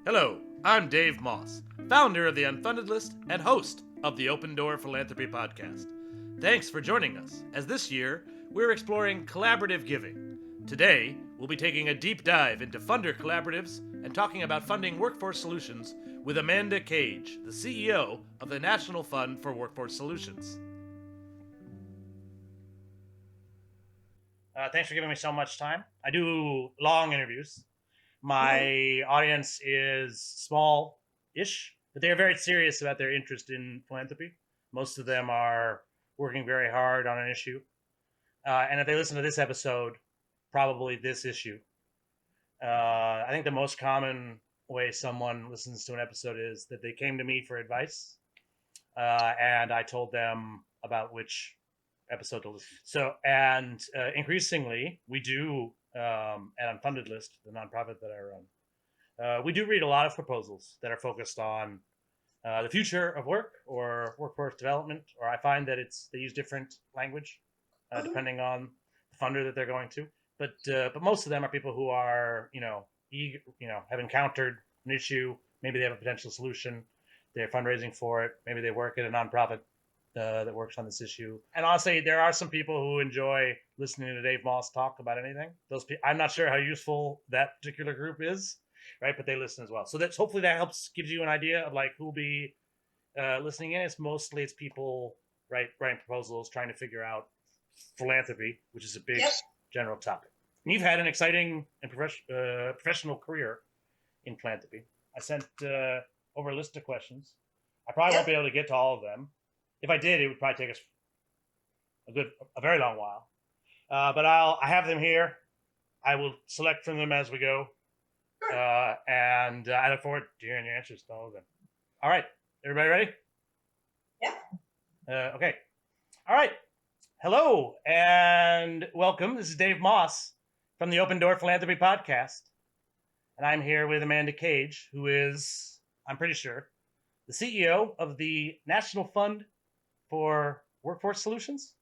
Hello, I'm Dave Moss, founder of the Unfunded List and host of the Open Door Philanthropy Podcast. Thanks for joining us, as this year we're exploring collaborative giving. Today, we'll be taking a deep dive into funder collaboratives and talking about funding workforce solutions with Amanda Cage, the CEO of the National Fund for Workforce Solutions. Thanks for giving me so much time. I do long interviews. My audience is small-ish, but they're very serious about their interest in philanthropy. Most of them are working very hard on an issue. And if they listen to this episode, probably this issue. I think the most common way someone listens to an episode is that they came to me for advice, and I told them about which episode to listen. So, and increasingly, we do at Unfunded List, the nonprofit that I run, we do read a lot of proposals that are focused on the future of work or workforce development, or I find that they use different language depending on the funder that they're going to. But most of them are people who are eager, have encountered an issue. Maybe they have a potential solution. They're fundraising for it. Maybe they work at a nonprofit that works on this issue. And honestly, there are some people who enjoy listening to Dave Moss talk about anything. I'm not sure how useful that particular group is, right? But they listen as well. So hopefully that gives you an idea of like who'll be listening in. It's people writing proposals, trying to figure out philanthropy, which is a big general topic. And you've had an exciting and professional career in philanthropy. I sent over a list of questions. I probably won't be able to get to all of them. If I did, it would probably take us a very long while. But I have them here. I will select from them as we go. And I look forward to hearing your answers to all of them. All right. Everybody ready? Yeah. Okay. All right. Hello and welcome. This is Dave Moss from the Open Door Philanthropy Podcast. And I'm here with Amanda Cage, who is, I'm pretty sure, the CEO of the National Fund for Workforce Solutions.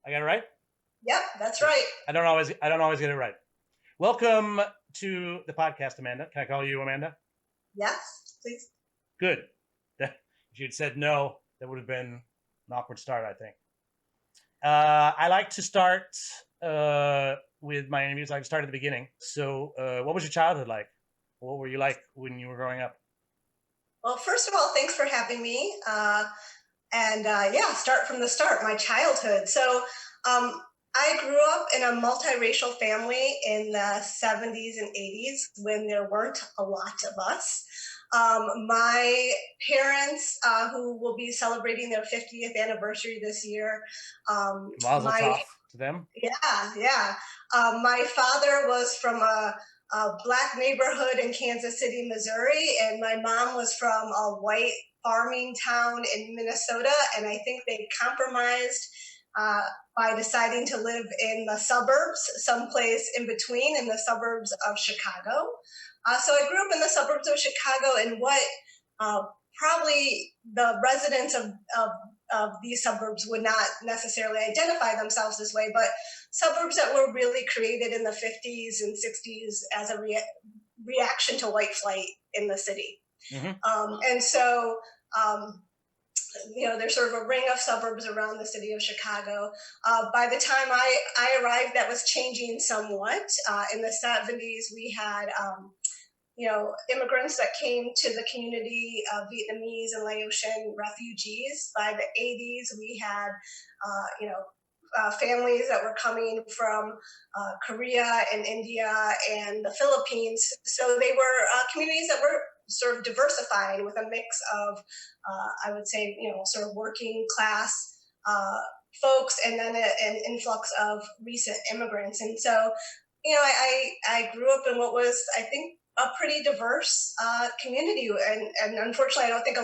I got it right? Yep, that's right. I don't always get it right. Welcome to the podcast, Amanda. Can I call you Amanda? Yes, please. Good. If you'd said no, that would have been an awkward start, I think. I like to start with my interviews. I like to start at the beginning. So what was your childhood like? What were you like when you were growing up? Well, first of all, thanks for having me. Start from the start, my childhood. So I grew up in a multiracial family in the 70s and 80s when there weren't a lot of us. My parents, who will be celebrating their 50th anniversary this year. Mazel tov to them. Yeah. My father was from a Black neighborhood in Kansas City, Missouri, and my mom was from a white farming town in Minnesota, and I think they compromised by deciding to live in the suburbs, someplace in between, in the suburbs of Chicago. So I grew up in the suburbs of Chicago in what probably the residents of these suburbs would not necessarily identify themselves this way, but suburbs that were really created in the 50s and 60s as a reaction to white flight in the city. Mm-hmm. There's sort of a ring of suburbs around the city of Chicago. By the time I arrived, that was changing somewhat. In the 70s, we had immigrants that came to the community, Vietnamese and Laotian refugees. By the 80s, we had, families that were coming from Korea and India and the Philippines. So they were communities that were sort of diversified with a mix of, I would say, sort of working class folks and then an influx of recent immigrants. And so, I grew up in what was, I think, a pretty diverse community. And unfortunately, I don't think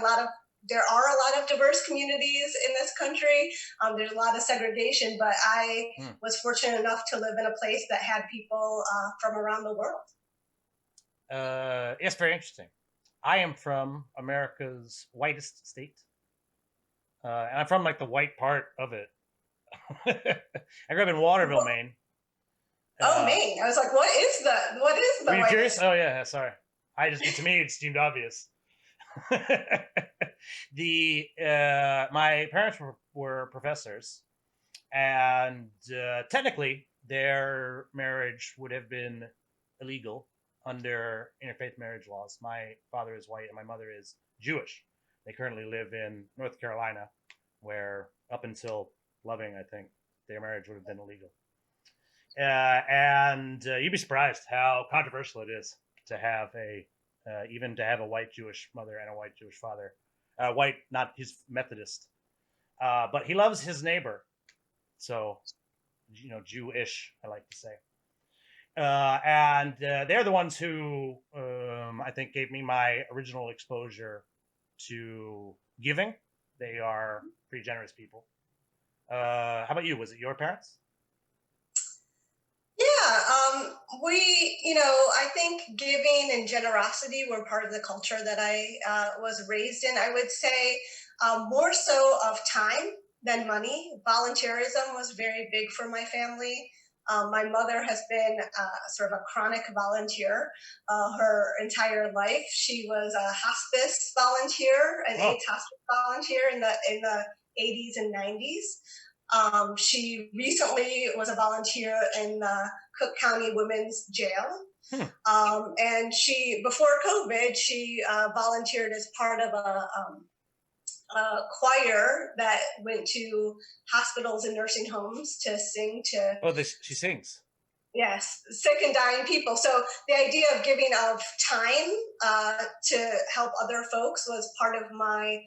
there are a lot of diverse communities in this country. There's a lot of segregation, but I was fortunate enough to live in a place that had people from around the world. It's very interesting. I am from America's whitest state. And I'm from like the white part of it. I grew up in Waterville, Maine. Maine. I was like, what is the Were you curious? Oh yeah, sorry. To me, it seemed obvious. My parents were professors, and technically their marriage would have been illegal under interfaith marriage laws. My father is white and my mother is Jewish. They currently live in North Carolina, where up until Loving, I think, their marriage would have been illegal. And you'd be surprised how controversial it is to have even to have a white Jewish mother and a white Jewish father. White, not he's Methodist, but he loves his neighbor. So, Jewish, I like to say. And they're the ones who I think gave me my original exposure to giving. They are pretty generous people. How about you? Was it your parents? Yeah, I think giving and generosity were part of the culture that I was raised in. I would say more so of time than money. Volunteerism was very big for my family. My mother has been sort of a chronic volunteer her entire life. She was a hospice volunteer, an Oh, AIDS hospice volunteer in the 80s and 90s. She recently was a volunteer in the Cook County Women's Jail. hmm. And before COVID, she volunteered as part of a choir that went to hospitals and nursing homes to sing to, Oh, she sings. yes, sick and dying people. So the idea of giving of time to help other folks was part of my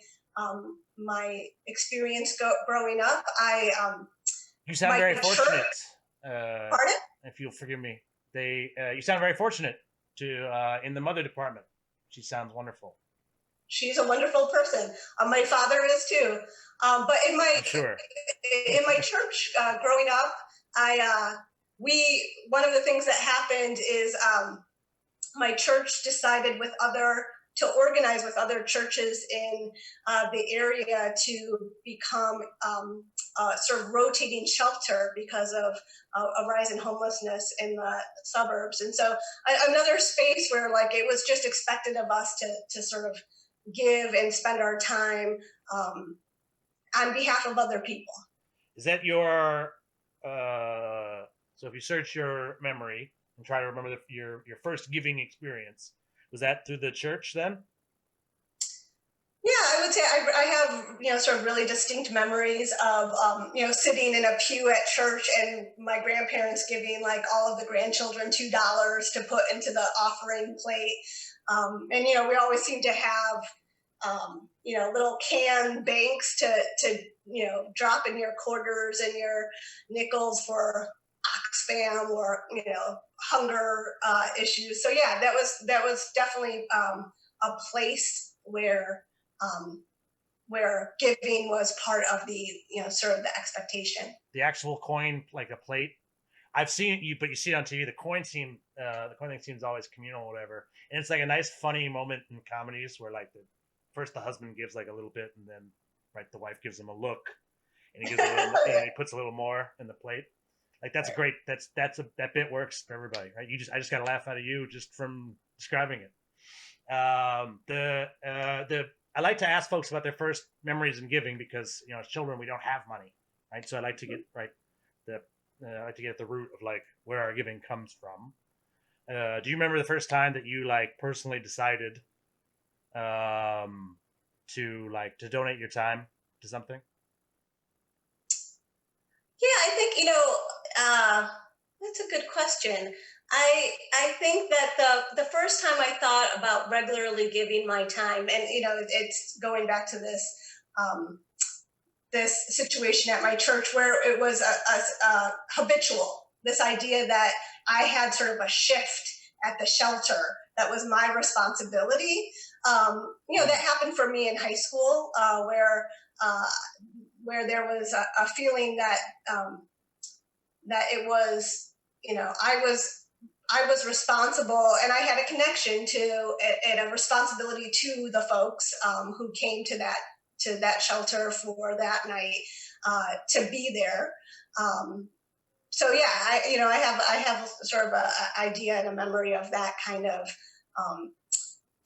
experience growing up. You sound My very church, fortunate. Uh, pardon? if you'll forgive me, you sound very fortunate to in the mother department. She sounds wonderful. She's a wonderful person. My father is too. But I'm sure. in my church growing up, I we one of the things that happened is my church decided to organize with other churches in the area to become a sort of rotating shelter because of a rise in homelessness in the suburbs. And so another space where like it was just expected of us to sort of give and spend our time on behalf of other people. Is that your? So if you search your memory and try to remember your first giving experience, was that through the church then? Yeah, I would say I have sort of really distinct memories of sitting in a pew at church and my grandparents giving like all of the grandchildren $2 to put into the offering plate, and we always seem to have little can banks to drop in your quarters and your nickels for Oxfam or hunger issues. So yeah, that was definitely a place where giving was part of the sort of the expectation. The actual coin, like a plate. I've seen it, but you see it on TV. The coin thing seems always communal, or whatever. And it's like a nice, funny moment in comedies where like first the husband gives like a little bit, and then right the wife gives him a look, and he gives and he puts a little more in the plate. Like that's a great. That bit works for everybody, right? I just got a laugh out of you just from describing it. The I like to ask folks about their first memories in giving because as children we don't have money, right? So I like to get the I like to get at the root of like where our giving comes from. Do you remember the first time that you like personally decided to donate your time to something? Yeah, I think that's a good question. I think that the first time I thought about regularly giving my time, and it's going back to um, this situation at my church where it was a habitual. This idea that I had sort of a shift at the shelter that was my responsibility. That happened for me in high school, uh, where there was a feeling that it was, I was responsible, and I had a connection to and a responsibility to the folks who came to that shelter for that night to be there. So yeah, I have sort of a idea and a memory of that kind of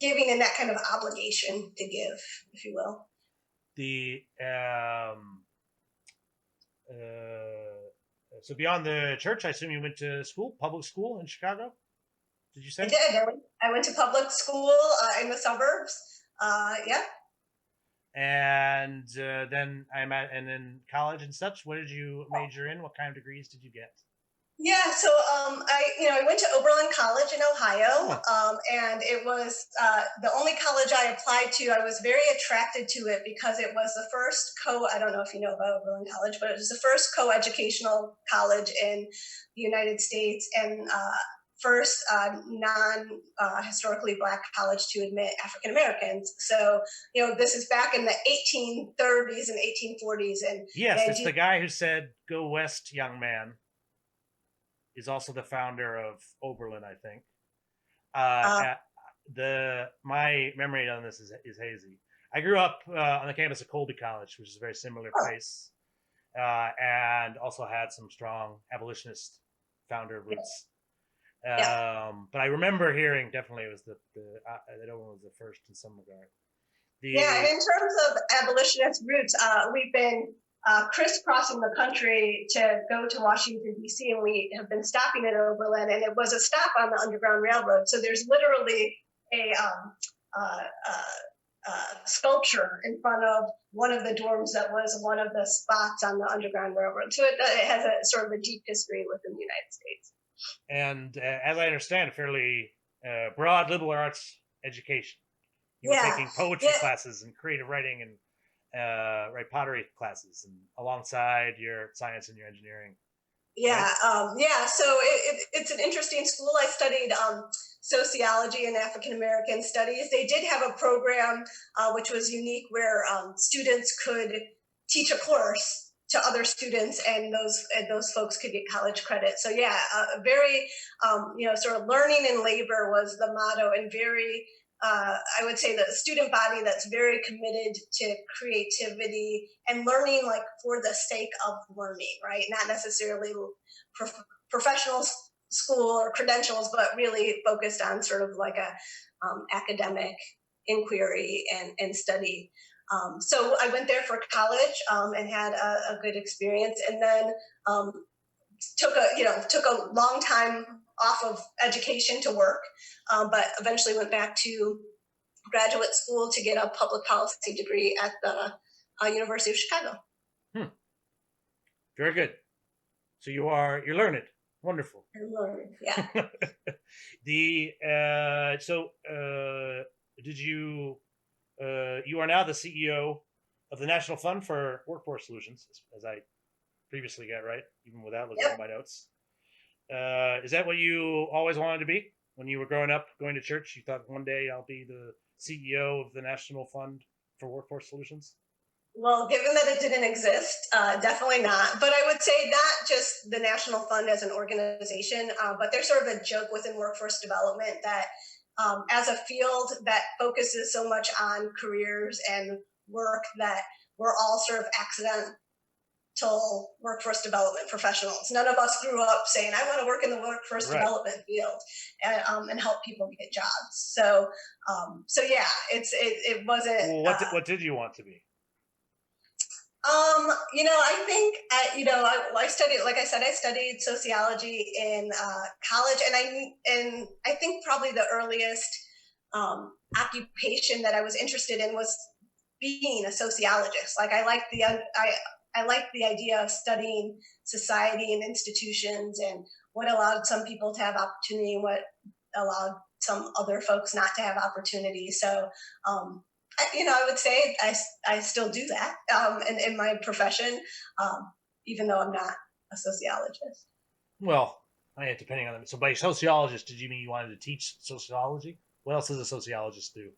giving and that kind of obligation to give, if you will. The so beyond the church, I assume you went to school, public school in Chicago. Did you I say? did. I went to public school in the suburbs. Yeah. And then college and such. What did you major in? What kind of degrees did you get? Yeah, so I went to Oberlin College in Ohio, Huh. and it was the only college I applied to. I was very attracted to it because it was the first I don't know if you know about Oberlin College, but it was the first co-educational college in the United States, and first non historically Black college to admit African Americans. So this is back in the 1830s and 1840s, and the Yes, it's idea. the guy who said "Go west, young man." Is also the founder of Oberlin, I think. Uh, The my memory on this is hazy. I grew up on the campus of Colby College, which is a very similar place, and also had some strong abolitionist founder roots. yeah. But I remember hearing definitely it was that Oberlin was the first in some regard. Yeah, and The in terms of abolitionist roots, we've been crisscrossing the country to go to Washington, D.C., and we have been stopping at Oberlin, and it was a stop on the Underground Railroad. So there's literally a sculpture in front of one of the dorms that was one of the spots on the Underground Railroad. So it has a sort of a deep history within the United States. and as I understand, fairly broad liberal arts education. You were Yeah, taking poetry yeah, classes and creative writing and write pottery classes, and alongside your science and your engineering, right? yeah. So it's an interesting school. I studied sociology and African American studies. They did have a program which was unique where students could teach a course to other students, and those folks could get college credit. So yeah, very sort of learning and labor was the motto, and very I would say the student body that's very committed to creativity and learning, like for the sake of learning, right? Not necessarily professional school or credentials, but really focused on sort of like a academic inquiry and study. So I went there for college and had a good experience, and then um, took a long time off of education to work, but eventually went back to graduate school to get a public policy degree at the University of Chicago. Hmm. Very good. So you're learned. Wonderful. Yeah. The did you you are now the CEO of the National Fund for Workforce Solutions, as I previously got right, even without looking at Yep. my notes. Is that what you always wanted to be when you were growing up, going to church? You thought one day I'll be the CEO of the National Fund for Workforce Solutions? Well, given that it didn't exist, definitely not. But I would say not just the National Fund as an organization, but there's sort of a joke within workforce development that as a field that focuses so much on careers and work, that we're all sort of accidental workforce development professionals. None of us grew up saying, I want to work in the workforce Right. development field and help people get jobs. So yeah, it wasn't. Well, what did you want to be? I think I studied, like I said, I studied sociology in college, and I think probably the earliest occupation that I was interested in was being a sociologist. Like I liked the idea of studying society and institutions and what allowed some people to have opportunity and what allowed some other folks not to have opportunity. So I would say I still do that in my profession, even though I'm not a sociologist. Well, depending on them. So by sociologist, did you mean you wanted to teach sociology? What else does a sociologist do?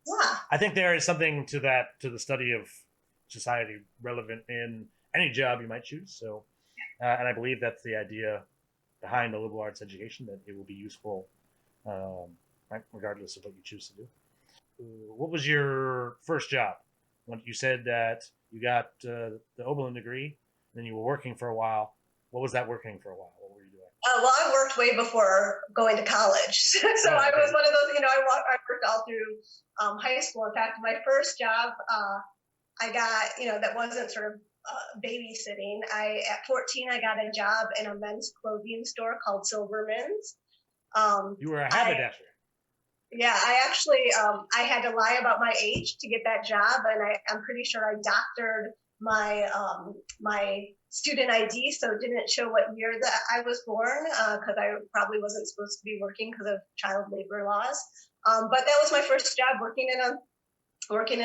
Yeah. I think there is something to that, to the study of society relevant in any job you might choose. So, and I believe that's the idea behind the liberal arts education, that it will be useful, right, regardless of what you choose to do. What was your first job? When you said that you got the Oberlin degree, then you were working for a while. What was that working for a while? What were you doing? Well, I worked way before going to college, so Oh, I okay. was one of those. I worked all through high school. In fact, my first job I got, that wasn't sort of babysitting. At 14, I got a job in a men's clothing store called Silverman's. You were a I haberdasher. Yeah, I actually I had to lie about my age to get that job, and I'm pretty sure I doctored my student ID so it didn't show what year that I was born because I probably wasn't supposed to be working because of child labor laws. But that was my first job working in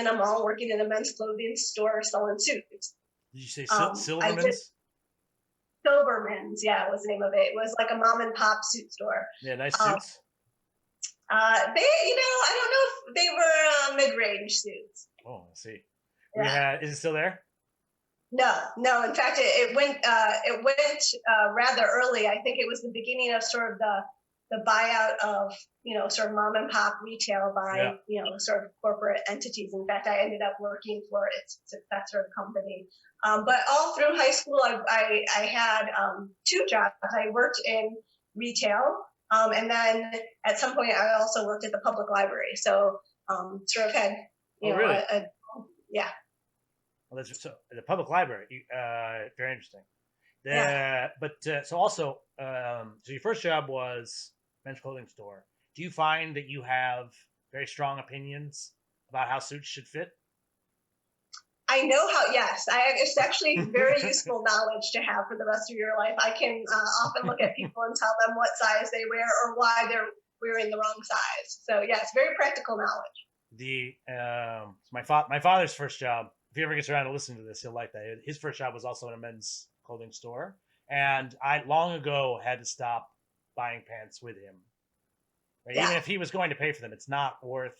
a mall, working in a men's clothing store selling suits. Did you say I did Silverman's? Silverman's, yeah, was the name of it. It was like a mom and pop suit store. Yeah, nice Um, suits. I don't know if they were mid-range suits. Oh, I see. Yeah. Is it still there? No, no. In fact, it went rather early. I think it was the beginning of sort of the buyout of sort of mom and pop retail by sort of corporate entities. In fact, I ended up working for its successor company. But all through high school, I had two jobs. I worked in retail, and then at some point, I also worked at the public library. So sort of had Oh, really? Yeah. Well, that's so the public library. Very interesting. Yeah. So also, so your first job was men's clothing store. Do you find that you have very strong opinions about how suits should fit? I know how. Yes, it's actually very useful knowledge to have for the rest of your life. I can often look at people and tell them what size they wear or why they're wearing the wrong size. So yes, very practical knowledge. My father's first job. If he ever gets around to listening to this, he'll like that. His first job was also in a men's clothing store, and I long ago had to stop buying pants with him. Right? Yeah. Even if he was going to pay for them, it's not worth.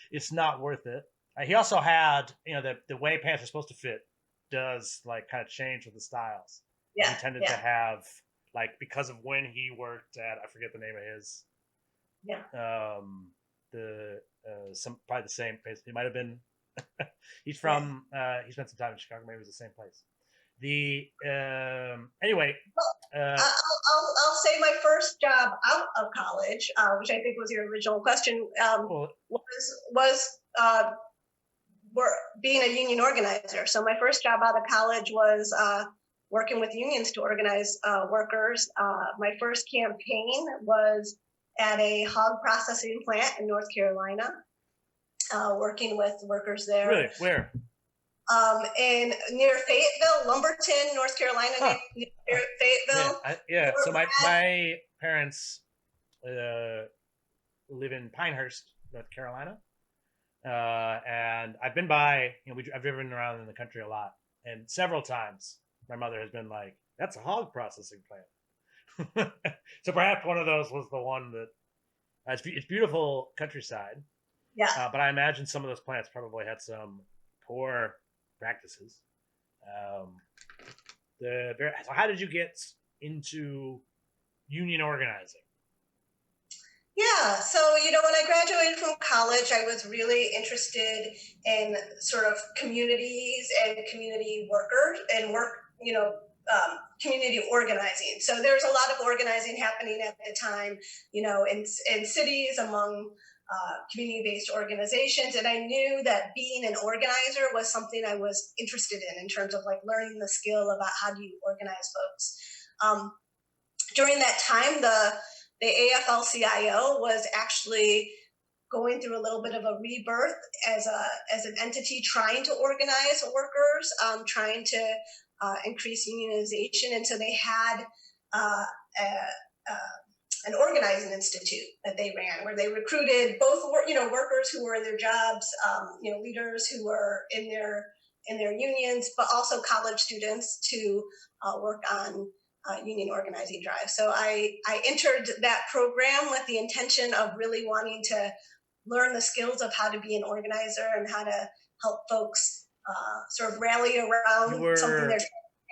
It's not worth it. He also had, the way pants are supposed to fit does like kind of change with the styles. Yeah. He tended to have like because of when he worked at I forget the name of his. Yeah. Probably the same place. He might have been. He's from. He spent some time in Chicago. Maybe it was the same place. Anyway. I'll say my first job out of college, which I think was your original question, was being a union organizer. So my first job out of college was working with unions to organize workers. My first campaign was at a hog processing plant in North Carolina, working with workers there. Really? Where? In near Fayetteville, Lumberton, North Carolina, near Fayetteville. So my parents live in Pinehurst, North Carolina, and I've been by. I've driven around in the country a lot, and several times my mother has been like, "That's a hog processing plant." So perhaps one of those was the one that it's beautiful countryside. Yeah. But I imagine some of those plants probably had some poor practices. So how did you get into union organizing? Yeah, so when I graduated from college, I was really interested in sort of communities and community workers and community organizing. So there's a lot of organizing happening at the time, in cities among community-based organizations, and I knew that being an organizer was something I was interested in terms of like learning the skill about how do you organize folks. During that time, the AFL-CIO was actually going through a little bit of a rebirth as an entity trying to organize workers, trying to increase unionization, and so they had an organizing institute that they ran, where they recruited both workers who were in their jobs, leaders who were in their unions, but also college students to work on union organizing drives. So I entered that program with the intention of really wanting to learn the skills of how to be an organizer and how to help folks sort of rally around something they're trying to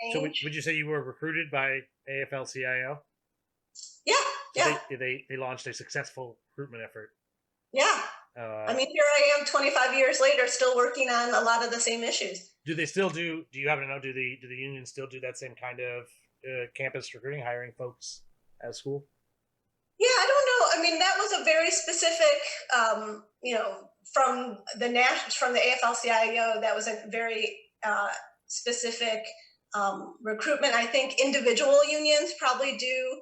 change. So would you say you were recruited by AFL-CIO? Yeah. So yeah. They launched a successful recruitment effort. Yeah. I mean, here I am 25 years later, still working on a lot of the same issues. Do they still do? Do you happen to know? Do the unions still do that same kind of campus recruiting, hiring folks at a school? Yeah, I don't know. I mean, that was a very specific, from from the AFL-CIO. That was a very specific recruitment. I think individual unions probably do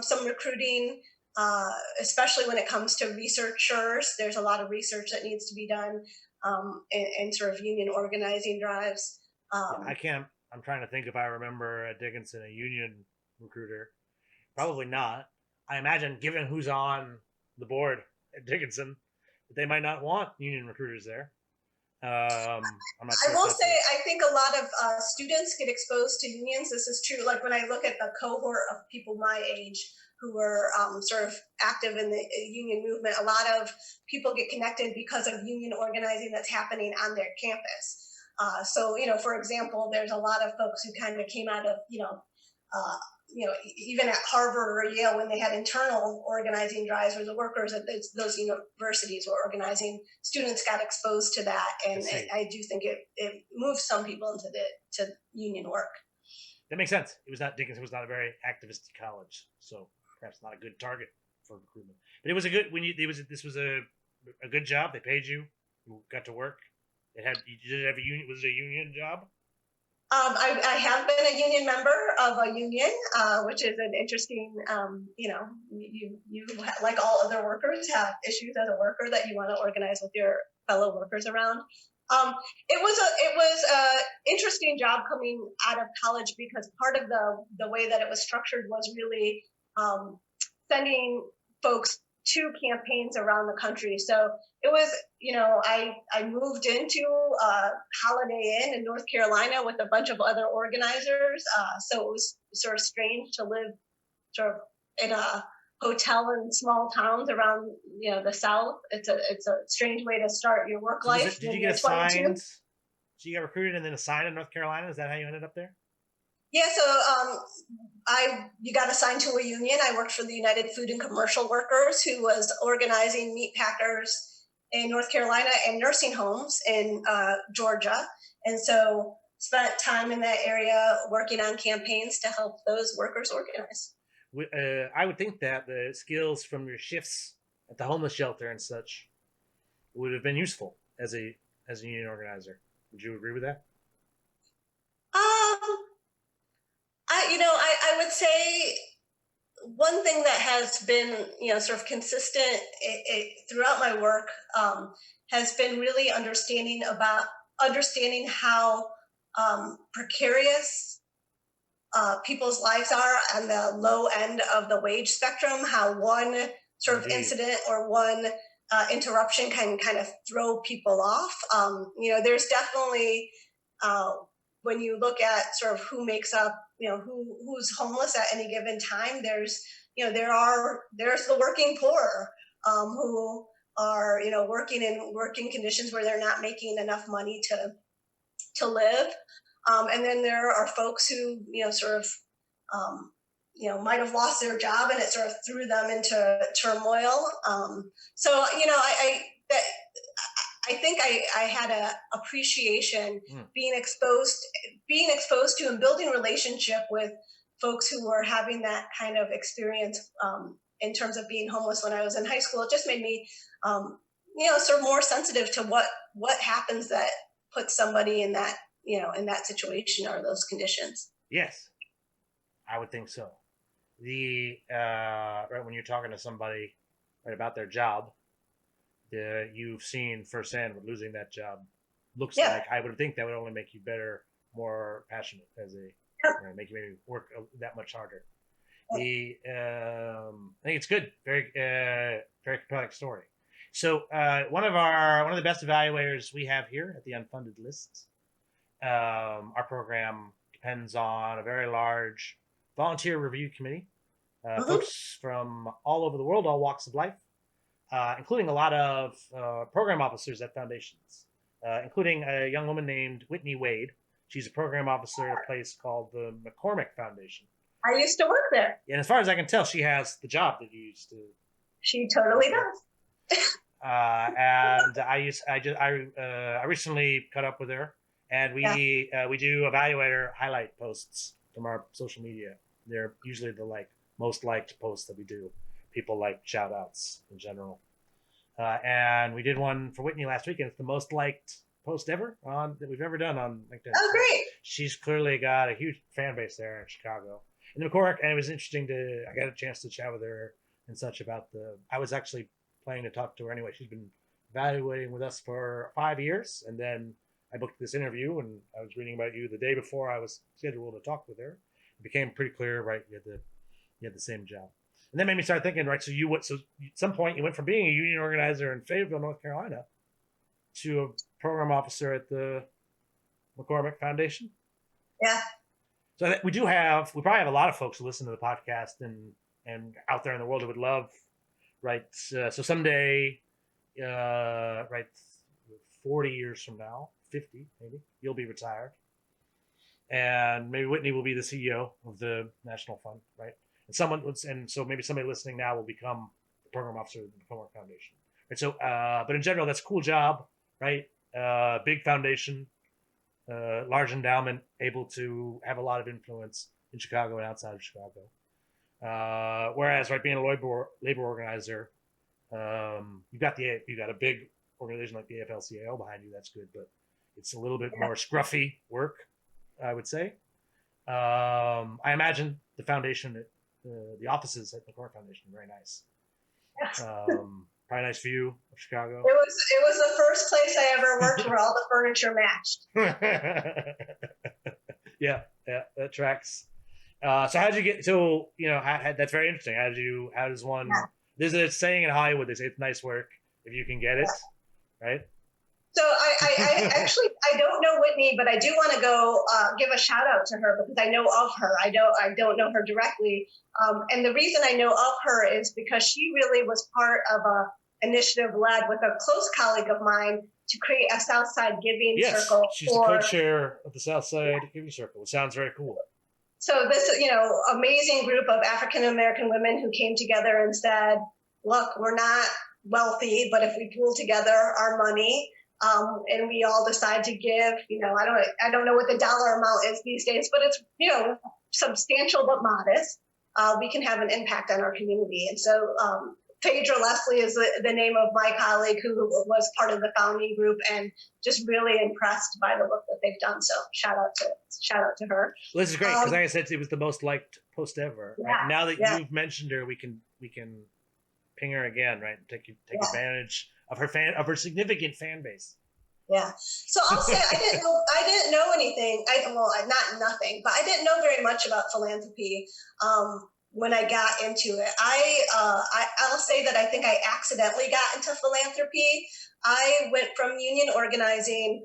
some recruiting, especially when it comes to researchers. There's a lot of research that needs to be done in sort of union organizing drives. Yeah, I can't. I'm trying to think if I remember at Dickinson a union recruiter. Probably not. I imagine, given who's on the board at Dickinson, that they might not want union recruiters there. I'm not I sure if will that's say, I think a lot of students get exposed to unions. This is true. Like when I look at the cohort of people my age who were sort of active in the union movement, a lot of people get connected because of union organizing that's happening on their campus. So, for example, there's a lot of folks who kind of came out of, even at Harvard or Yale when they had internal organizing drives where the workers at those universities were organizing, students got exposed to that, and I do think it moves some people into to union work. That makes sense. It was not Dickinson was not a very activistic college, so perhaps not a good target for recruitment. But it was a good this was a good job. They paid you. You got to work. You did have a union. Was it a union job? I have been a union member of a union, which is an interesting, you like all other workers have issues as a worker that you want to organize with your fellow workers around. It was a interesting job coming out of college because part of the way that it was structured was really sending folks to campaigns around the country. So it was, I moved into Holiday Inn in North Carolina with a bunch of other organizers. So it was sort of strange to live sort of in a hotel in small towns around, the South. It's a strange way to start your work life. Did you get assigned? So you got recruited and then assigned in North Carolina? Is that how you ended up there? Yeah, so you got assigned to a union. I worked for the United Food and Commercial Workers, who was organizing meat packers in North Carolina and nursing homes in Georgia. And so spent time in that area working on campaigns to help those workers organize. I would think that the skills from your shifts at the homeless shelter and such would have been useful as a union organizer. Would you agree with that? I would say one thing that has been, sort of consistent throughout my work has been really understanding how precarious people's lives are on the low end of the wage spectrum, how one sort of incident or one interruption can kind of throw people off. There's definitely, when you look at sort of who makes up, who's homeless at any given time, there's the working poor who are, working in working conditions where they're not making enough money to live. And then there are folks who, sort of, might have lost their job and it sort of threw them into turmoil. I think I had a appreciation being exposed to and building relationship with folks who were having that kind of experience in terms of being homeless when I was in high school. It just made me, sort of more sensitive to what happens that puts somebody in that, in that situation or those conditions. Yes, I would think so. Right when you're talking to somebody right about their job, you've seen firsthand what losing that job looks like. I would think that would only make you better, more passionate make you maybe work that much harder. I think it's good. Very, very compelling story. So one of the best evaluators we have here at the Unfunded List, our program depends on a very large volunteer review committee, folks from all over the world, all walks of life, including a lot of program officers at foundations, including a young woman named Whitney Wade. She's a program officer at a place called the McCormick Foundation. I used to work there. And as far as I can tell, she has the job that you used to. She totally does. And I recently caught up with her, and we do evaluator highlight posts from our social media. They're usually the most liked posts that we do. People like shout outs in general. And we did one for Whitney last week, and it's the most liked post ever on that we've ever done on LinkedIn. Oh, So great. she's clearly got a huge fan base there in Chicago. And McCormick, and it was interesting I got a chance to chat with her and such about I was actually planning to talk to her anyway. She's been evaluating with us for 5 years, and then I booked this interview, and I was reading about you the day before I was scheduled to talk with her. It became pretty clear, right? You had the same job. And that made me start thinking, right? So at some point you went from being a union organizer in Fayetteville, North Carolina, to a program officer at the McCormick Foundation. Yeah. So we probably have a lot of folks who listen to the podcast and out there in the world who would love, right? So someday, right, 40 years from now, 50 maybe, you'll be retired, and maybe Whitney will be the CEO of the National Fund, right? And so maybe somebody listening now will become the program officer of the McCormick Foundation. Right. So, but in general, that's a cool job, right? Big foundation, large endowment, able to have a lot of influence in Chicago and outside of Chicago. Whereas, right, being a labor organizer, you've got a big organization like the AFL-CIO behind you. That's good, but it's a little bit more scruffy work, I would say. I imagine the foundation, the offices at the McCormick Foundation are very nice. Probably a nice view of Chicago. It was the first place I ever worked where all the furniture matched. yeah, that tracks. So how did you get? So that's very interesting. How does one? Yeah. There's a saying in Hollywood. They say it's nice work if you can get it, right? So I actually don't know Whitney, but I do want to go give a shout out to her because I know of her. I don't know her directly, and the reason I know of her is because she really was part of a initiative led with a close colleague of mine to create a Southside Giving Circle. She's the co-chair of the Southside Giving Circle. It sounds very cool. So this, amazing group of African American women who came together and said, "Look, we're not wealthy, but if we pool together our money." And we all decide to give, I don't know what the dollar amount is these days, but it's, substantial but modest. We can have an impact on our community. And so Phaedra Leslie is the name of my colleague who was part of the founding group and just really impressed by the work that they've done. So shout out to her. Well, this is great because like I said, it was the most liked post ever. Yeah, right? Now that you've mentioned her, we can ping her again, right? Take advantage of her significant fan base. Yeah. So I'll say I didn't know anything. Not nothing, but I didn't know very much about philanthropy when I got into it. I'll say that I think I accidentally got into philanthropy. I went from union organizing.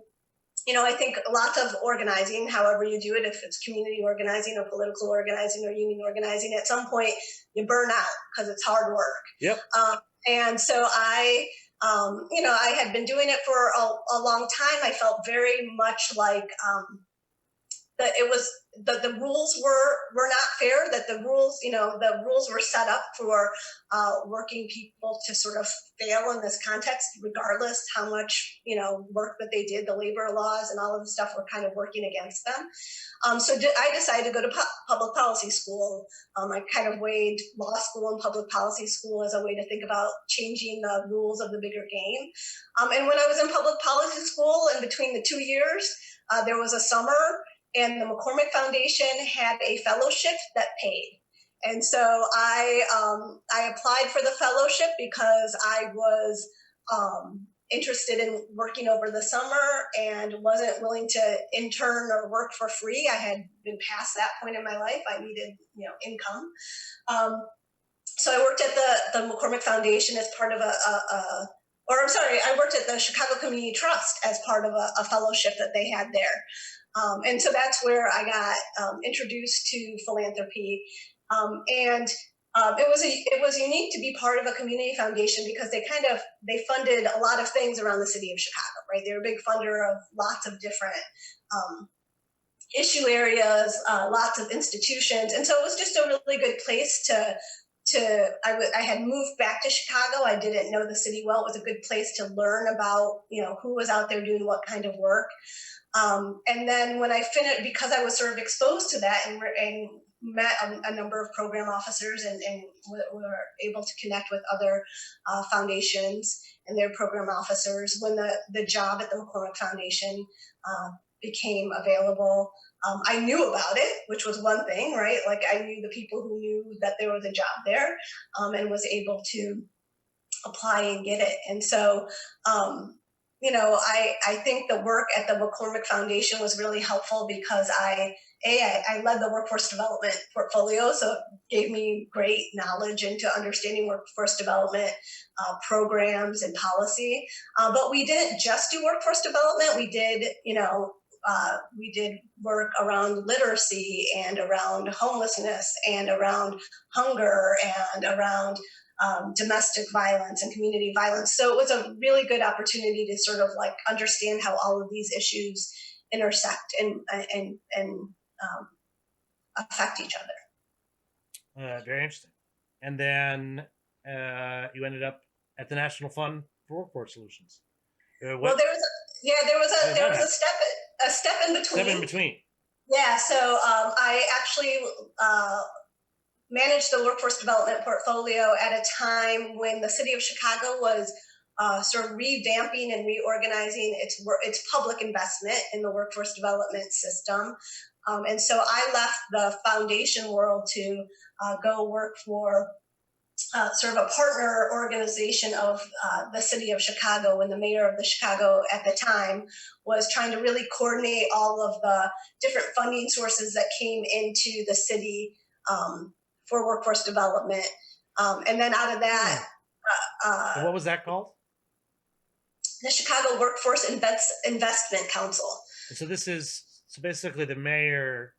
I think lots of organizing, however you do it, if it's community organizing or political organizing or union organizing, at some point you burn out because it's hard work. Yep. And so I had been doing it for a long time. I felt very much like that it was the rules were not fair, that the rules were set up for working people to sort of fail in this context, regardless how much work that they did. The labor laws and all of the stuff were kind of working against them. So I decided to go to public policy school. I kind of weighed law school and public policy school as a way to think about changing the rules of the bigger game. And when I was in public policy school, in between the 2 years, there was a summer, and the McCormick Foundation had a fellowship that paid. And so I applied for the fellowship because I was interested in working over the summer and wasn't willing to intern or work for free. I had been past that point in my life. I needed, income. So I worked at the McCormick Foundation as part of I worked at the Chicago Community Trust as part of a fellowship that they had there. And so that's where I got introduced to philanthropy. It was unique to be part of a community foundation because they funded a lot of things around the city of Chicago, right? They're a big funder of lots of different issue areas, lots of institutions. And so it was just a really good place I had moved back to Chicago. I didn't know the city well. It was a good place to learn about, who was out there doing what kind of work. And then when I finished, because I was sort of exposed to that and met a number of program officers and were able to connect with other foundations and their program officers, when the job at the McCormick Foundation became available, I knew about it, which was one thing, right? Like I knew the people who knew that there was a job there, and was able to apply and get it. And so, I think the work at the McCormick Foundation was really helpful because I led the workforce development portfolio, so it gave me great knowledge into understanding workforce development programs and policy. But we didn't just do workforce development. We did work around literacy and around homelessness and around hunger and around domestic violence and community violence. So it was a really good opportunity to sort of like understand how all of these issues intersect and affect each other. Very interesting. And then you ended up at the National Fund for Workforce Solutions. Well, there was a step in between. Step in between. Yeah. So I actually managed the workforce development portfolio at a time when the city of Chicago was sort of revamping and reorganizing its public investment in the workforce development system. And so I left the foundation world to go work for sort of a partner organization of the city of Chicago, when the mayor of the Chicago at the time was trying to really coordinate all of the different funding sources that came into the city for workforce development. And then out of that, what was that called? The Chicago Workforce Investment Council. So basically the mayor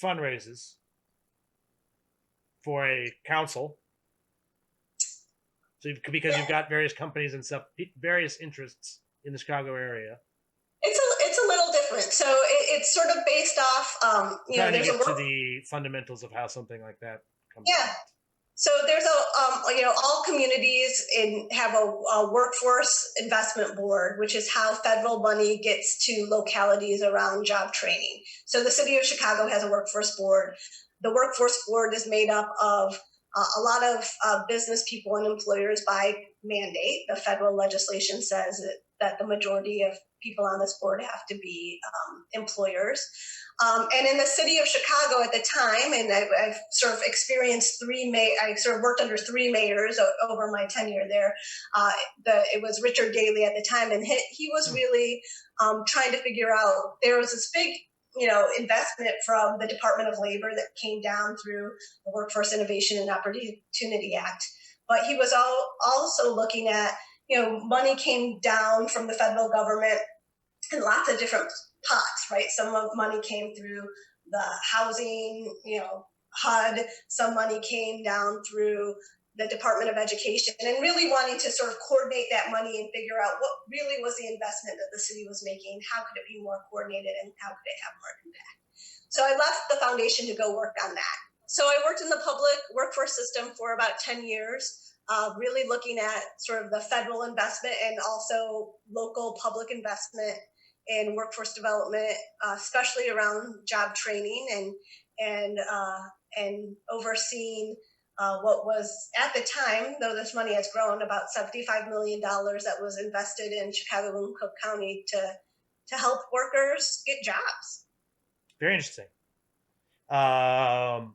fundraises for a council. So because you've got various companies and stuff, various interests in the Chicago area. It's a little different. So it's sort of based off, there's to the fundamentals of how something like that comes about. So there's all communities have a workforce investment board, which is how federal money gets to localities around job training. So the city of Chicago has a workforce board. The workforce board is made up of a lot of business people and employers by mandate. The federal legislation says that the majority of people on this board have to be employers. And in the city of Chicago at the time, and I've sort of experienced I sort of worked under three mayors over my tenure there. It was Richard Daley at the time, and he was really trying to figure out, there was this big investment from the Department of Labor that came down through the Workforce Innovation and Opportunity Act. But he was also looking at, money came down from the federal government in lots of different pots, right? Some of money came through the housing, HUD. Some money came down through the Department of Education, and really wanting to sort of coordinate that money and figure out what really was the investment that the city was making, how could it be more coordinated, and how could it have more impact. So I left the foundation to go work on that. So I worked in the public workforce system for about 10 years, really looking at sort of the federal investment and also local public investment in workforce development, especially around job training and overseeing what was at the time, though this money has grown, about $75 million that was invested in Chicago and Cook County to help workers get jobs. Very interesting. And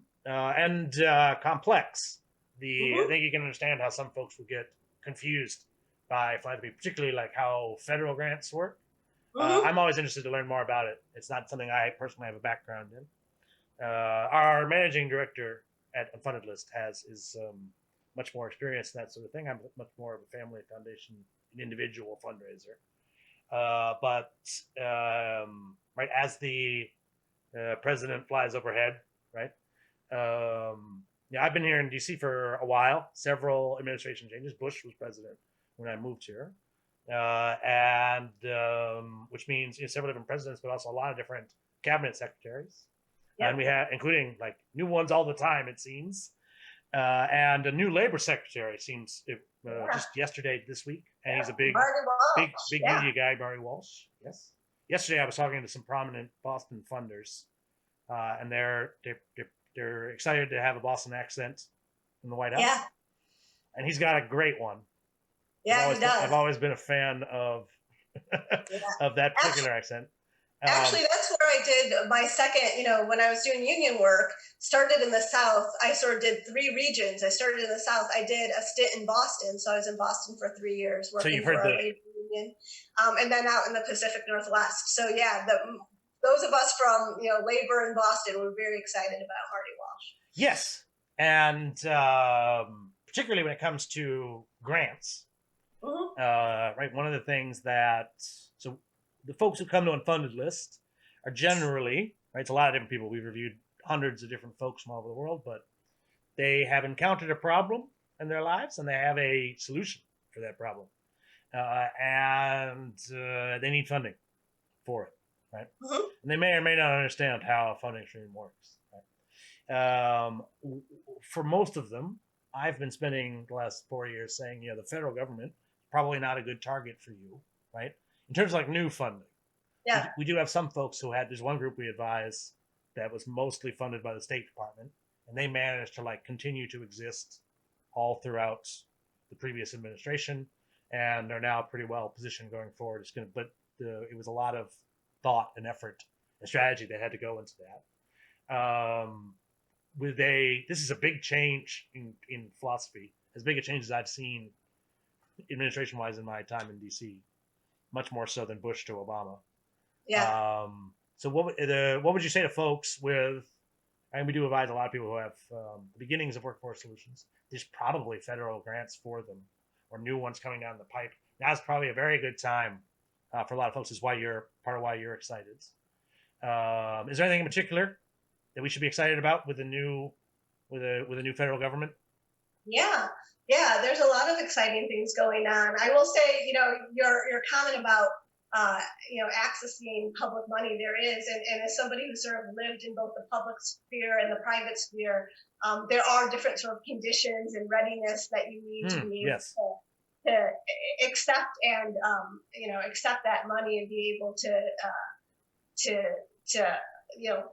complex. I think you can understand how some folks would get confused by philanthropy, particularly like how federal grants work. I'm always interested to learn more about it. It's not something I personally have a background in. Our managing director at Unfunded List is much more experienced in that sort of thing. I'm much more of a family foundation, an individual fundraiser. But right as the president flies overhead, right? I've been here in DC for a while. Several administration changes. Bush was president when I moved here, and which means several different presidents, but also a lot of different cabinet secretaries. Yep. And we had, including like new ones all the time, it seems, and a new labor secretary seems just yesterday, this week, and he's a big media guy, Barry Walsh. Yes, yesterday I was talking to some prominent Boston funders, and they're excited to have a Boston accent in the White House, Yeah, and he's got a great one. yeah, he I've does. always been a fan of Yeah. of that particular Actually, accent. actually, Um, that's where I did my second, when I was doing union work, started in the South. I sort of did three regions. I started in the South. I did a stint in Boston. So I was in Boston for 3 years so you've working for heard our the labor union. And then out in the Pacific Northwest. So yeah, those of us from, labor in Boston were very excited about Hardy Walsh. yes, and particularly when it comes to grants, Mm-hmm. right? One of the things that so the folks who come to unfunded list are generally right. It's a lot of different people. We've reviewed hundreds of different folks from all over the world, but they have encountered a problem in their lives and they have a solution for that problem, and they need funding for it, right? Mm-hmm. And they may or may not understand how a funding stream works. Right? For most of them, I've been spending the last 4 years saying, the federal government is probably not a good target for you, right? In terms of like new funding, Yeah. we do have some folks who had. There's one group we advise that was mostly funded by the State Department, and they managed to like continue to exist all throughout the previous administration, and are now pretty well positioned going forward. It was a lot of thought and effort and strategy that had to go into that. This is a big change in philosophy, as big a change as I've seen administration wise in my time in DC, much more so than Bush to Obama. Yeah. So what would you say to folks with, and we do advise a lot of people who have the beginnings of workforce solutions. There's probably federal grants for them or new ones coming down the pipe. Now's probably a very good time for a lot of folks. Is why you're part of why you're excited. Is there anything in particular that we should be excited about with a new federal government? Yeah, yeah. There's a lot of exciting things going on. I will say, your comment about accessing public money, there is, and as somebody who sort of lived in both the public sphere and the private sphere, there are different sort of conditions and readiness that you need to be able Yes. to accept and accept that money and be able to you know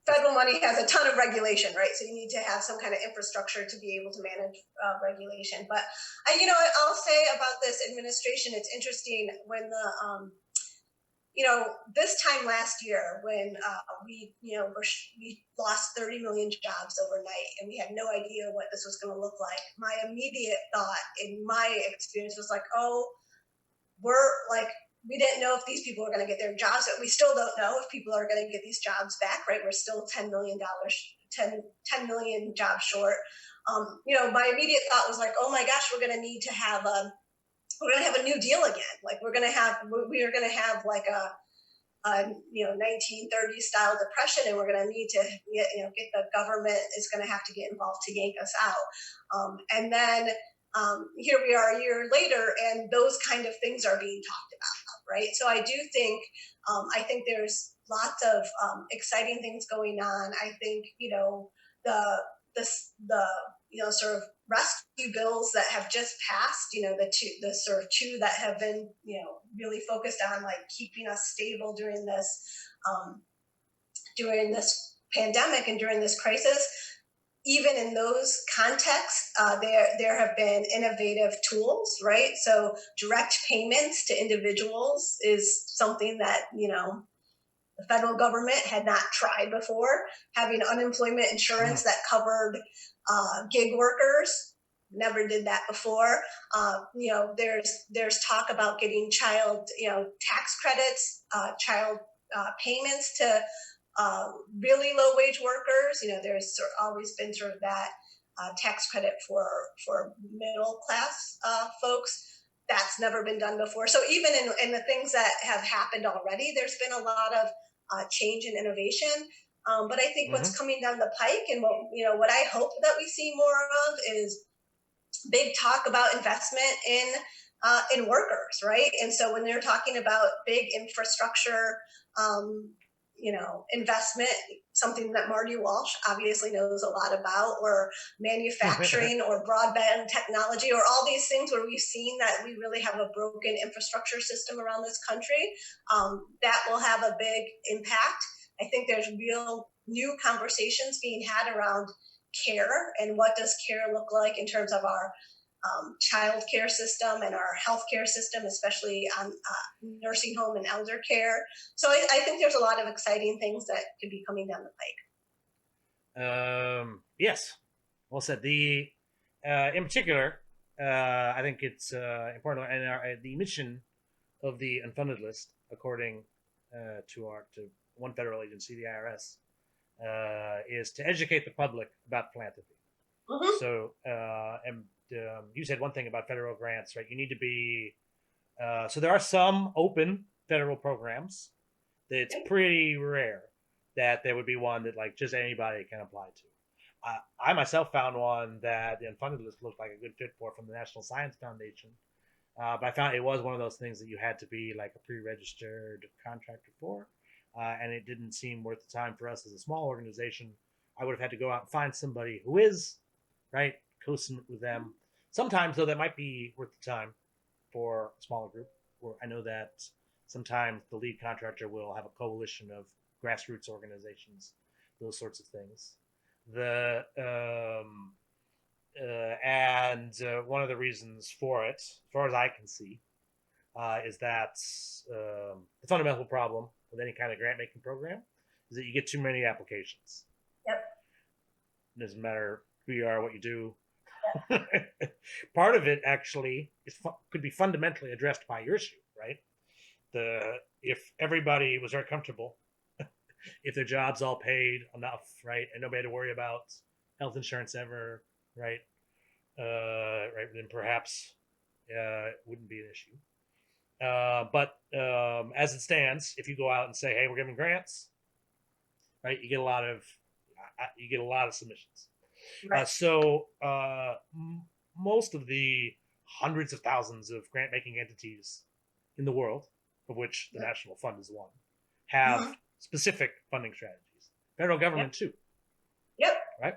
federal money has a ton of regulation, right? So you need to have some kind of infrastructure to be able to manage regulation. But I'll say about this administration, it's interesting when this time last year when we lost 30 million jobs overnight and we had no idea what this was going to look like. My immediate thought in my experience was like, oh, we didn't know if these people were going to get their jobs. We still don't know if people are going to get these jobs back, right? We're still $10 million, 10 million jobs short. My immediate thought was like, oh my gosh, we're going to need to have a new deal again. Like we are going to have like a 1930s style depression, and we're going to need to get the government is going to have to get involved to yank us out. And then here we are a year later, and those kind of things are being talked about, right? So I do think there's lots of exciting things going on. I think the sort of rescue bills that have just passed, the sort of two that have been really focused on like keeping us stable during this pandemic and during this crisis. Even in those contexts, there have been innovative tools, right? So direct payments to individuals is something that the federal government had not tried before. Having unemployment insurance that covered gig workers, never did that before. There's talk about getting child tax credits, child payments to really low wage workers. There's always been sort of that tax credit for middle class folks. That's never been done before. So even in the things that have happened already, there's been a lot of change and innovation. But I think what's coming down the pike, and what I hope that we see more of, is big talk about investment in workers, right? And so when they're talking about big infrastructure investment, something that Marty Walsh obviously knows a lot about, or manufacturing or broadband technology, or all these things where we've seen that we really have a broken infrastructure system around this country, that will have a big impact. I think there's real new conversations being had around care and what does care look like in terms of our child care system and our healthcare system, especially on nursing home and elder care. So I think there's a lot of exciting things that could be coming down the Yes, well said. The in particular, I think it's important, and the mission of the unfunded list, according to one federal agency, the IRS, is to educate the public about philanthropy. pike. So, and you said one thing about federal grants, right? You need to be so there are some open federal programs. It's pretty rare that there would be one that like just anybody can apply to. I myself found one that the unfunded list looked like a good fit for from the National Science Foundation, but I found it was one of those things that you had to be like a pre-registered contractor for, and it didn't seem worth the time for us as a small organization. I would have had to go out and find somebody who is, right, co-submit with them. Sometimes, though, that might be worth the time for a smaller group. Where I know that sometimes the lead contractor will have a coalition of grassroots organizations, those sorts of things. The and one of the reasons for it, as far as I can see, is that the fundamental problem with any kind of grant making program is that you get too many applications. Yep. It doesn't matter who you are, what you do. Part of it actually could be fundamentally addressed by your issue, right? If everybody was very comfortable, if their jobs all paid enough, right, and nobody had to worry about health insurance ever, right, right, then perhaps it wouldn't be an issue. But as it stands, if you go out and say, "Hey, we're giving grants," right, you get a lot of submissions. Right. So most of the hundreds of thousands of grant making entities in the world, of which the National Fund is one, have specific funding strategies. Federal government too. Yep. Right.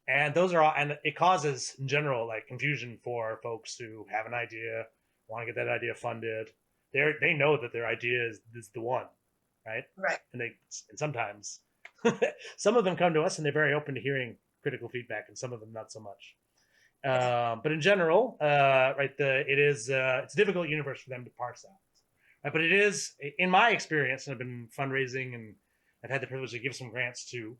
And those are all, and it causes in general like confusion for folks who have an idea, want to get that idea funded. They know that their idea is the one, right? Right. And sometimes some of them come to us and they're very open to hearing critical feedback, and some of them not so much. But in general, right, it's a difficult universe for them to parse out. Right? But it is, in my experience, and I've been fundraising and I've had the privilege to give some grants too.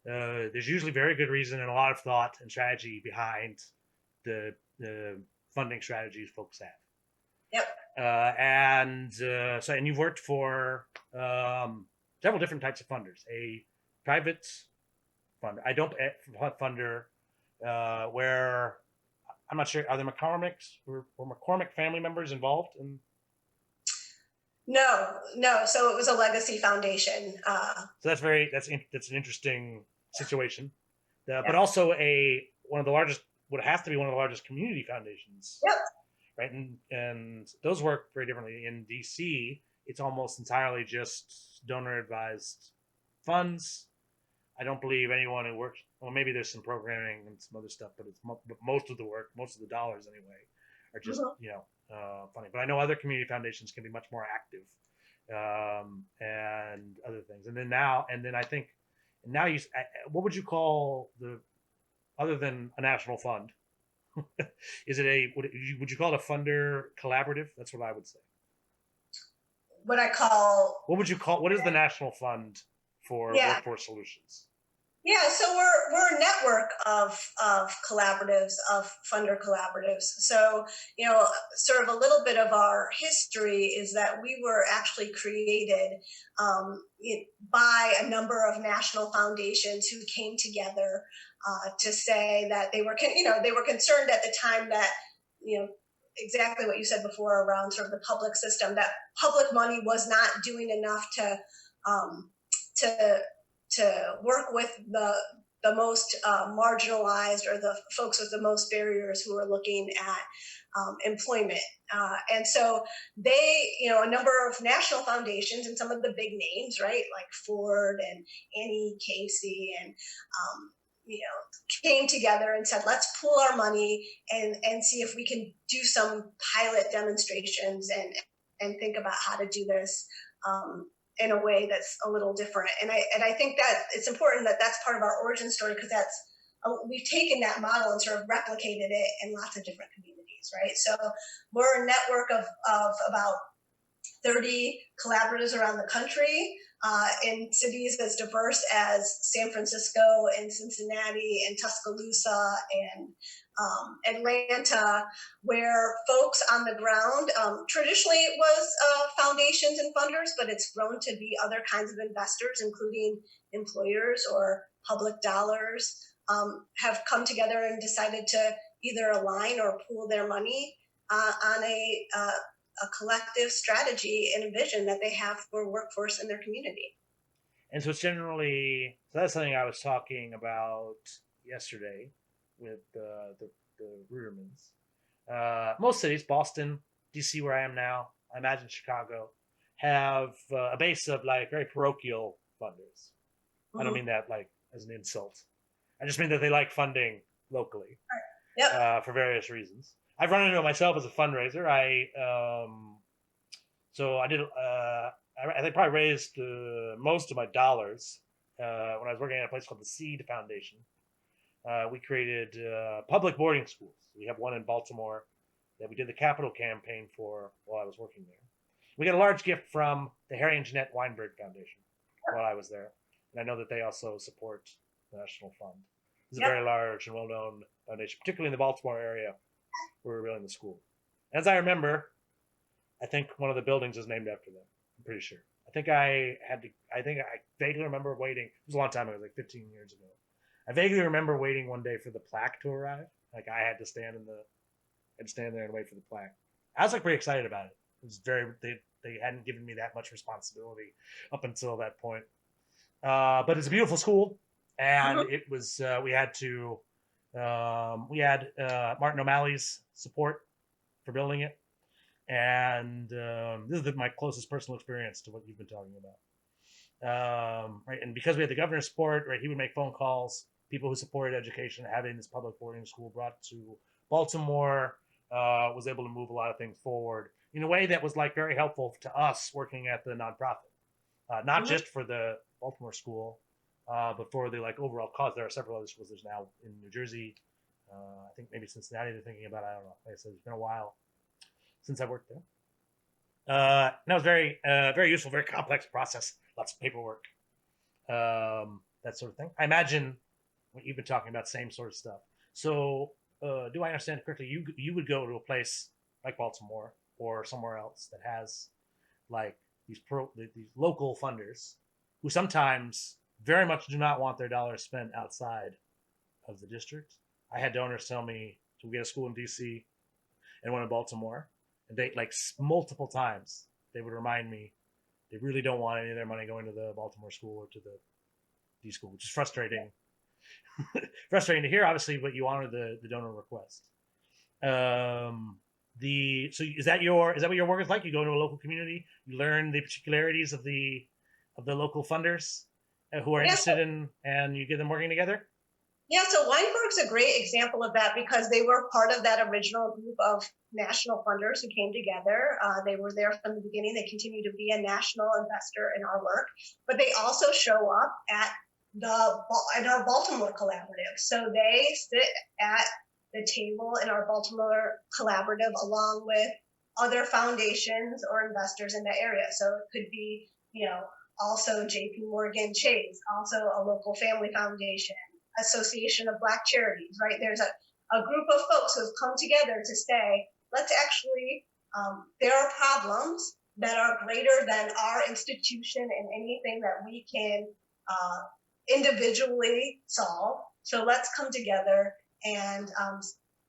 There's usually very good reason and a lot of thought and strategy behind the funding strategies folks have. Yep. And you've worked for several different types of funders. A private funder, funder, where I'm not sure, are there were McCormick family members involved in? No. So it was a legacy foundation. So that's an interesting situation, but also one of the largest, would have to be one of the largest community foundations. Yep. Right, and those work very differently. In DC, it's almost entirely just donor advised funds. I don't believe anyone who works. Well, maybe there's some programming and some other stuff, but most of the work, most of the dollars anyway, are just funding. But I know other community foundations can be much more active, and other things. And then I think now what would you call other than a national fund? Is it would you call it a funder collaborative? That's what I would say. What would you call, what is the National Fund for Workforce Solutions? Yeah, so we're a network of collaboratives, of funder collaboratives. So, sort of a little bit of our history is that we were actually created by a number of national foundations who came together to say that they were concerned at the time that, exactly what you said before around sort of the public system, that public money was not doing enough to work with the most marginalized or the folks with the most barriers who are looking at employment. And so a number of national foundations and some of the big names, right, like Ford and Annie Casey and came together and said, let's pool our money and see if we can do some pilot demonstrations and think about how to do this in a way that's a little different. And I think that it's important that that's part of our origin story, because we've taken that model and sort of replicated it in lots of different communities, right? So we're a network of about 30 collaboratives around the country in cities as diverse as San Francisco and Cincinnati and Tuscaloosa and Atlanta, where folks on the ground, traditionally it was foundations and funders, but it's grown to be other kinds of investors, including employers or public dollars, have come together and decided to either align or pool their money on a collective strategy and a vision that they have for workforce in their community. And so it's generally, so that's something I was talking about yesterday with the Rudermans. Most cities, Boston, DC, where I am now, I imagine Chicago, have a base of like very parochial funders. Mm-hmm. I don't mean that like as an insult. I just mean that they like funding locally. Yep. For various reasons. I've run into it myself as a fundraiser. I think probably raised most of my dollars when I was working at a place called the Seed Foundation. We created public boarding schools. We have one in Baltimore that we did the capital campaign for while I was working there. We got a large gift from the Harry and Jeanette Weinberg Foundation while I was there. And I know that they also support the National Fund. It's a very large and well-known foundation, particularly in the Baltimore area where we're building the school. As I remember, I think one of the buildings is named after them. I'm pretty sure. I vaguely remember waiting. It was a long time ago, like 15 years ago. I vaguely remember waiting one day for the plaque to arrive. Like I had to stand there and wait for the plaque. I was like pretty excited about it. It was they hadn't given me that much responsibility up until that point. But it's a beautiful school, and it was we had Martin O'Malley's support for building it, and this is my closest personal experience to what you've been talking about. Right, and because we had the governor's support, right, he would make phone calls. People who supported education, having this public boarding school brought to Baltimore, was able to move a lot of things forward in a way that was like very helpful to us working at the nonprofit, not just for the Baltimore school, but for the like overall cause. There are several other schools. There's now in New Jersey. I think maybe Cincinnati they're thinking about. I don't know. Like I said, it's been a while since I worked there. And that was very, very useful, very complex process. Lots of paperwork, that sort of thing. I imagine what you've been talking about, same sort of stuff. So, do I understand correctly? You would go to a place like Baltimore or somewhere else that has like these local funders who sometimes very much do not want their dollars spent outside of the district. I had donors tell me to get a school in DC and one in Baltimore, and they like multiple times they would remind me they really don't want any of their money going to the Baltimore school or to the D school, which is frustrating. Frustrating to hear, obviously, but you honor the donor request. So is that what your work is like? You go into a local community, you learn the particularities of the local funders who are interested in, and you get them working together. Yeah, so Weinberg's a great example of that because they were part of that original group of national funders who came together. They were there from the beginning. They continue to be a national investor in our work, but they also show up at our Baltimore collaborative. So they sit at the table in our Baltimore collaborative along with other foundations or investors in the area. So it could be, also JP Morgan Chase, also a local family foundation, Association of Black Charities, right? There's a group of folks who have come together to say, let's actually, there are problems that are greater than our institution and anything that we can individually solve. So let's come together and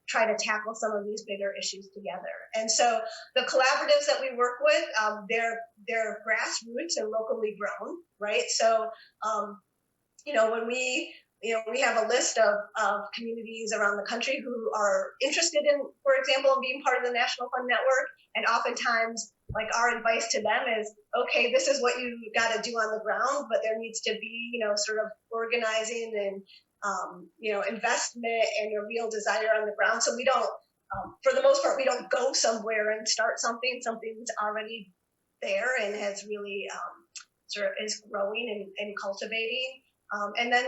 try to tackle some of these bigger issues together. And so the collaboratives that we work with, they're grassroots and locally grown, right? So, when we we have a list of communities around the country who are interested in, for example, in being part of the National Fund Network. And oftentimes, like, our advice to them is, okay, this is what you got to do on the ground, but there needs to be, sort of organizing and, investment and a real desire on the ground. So we don't, for the most part, we don't go somewhere and start something. Something's already there and has really sort of is growing and cultivating. And then,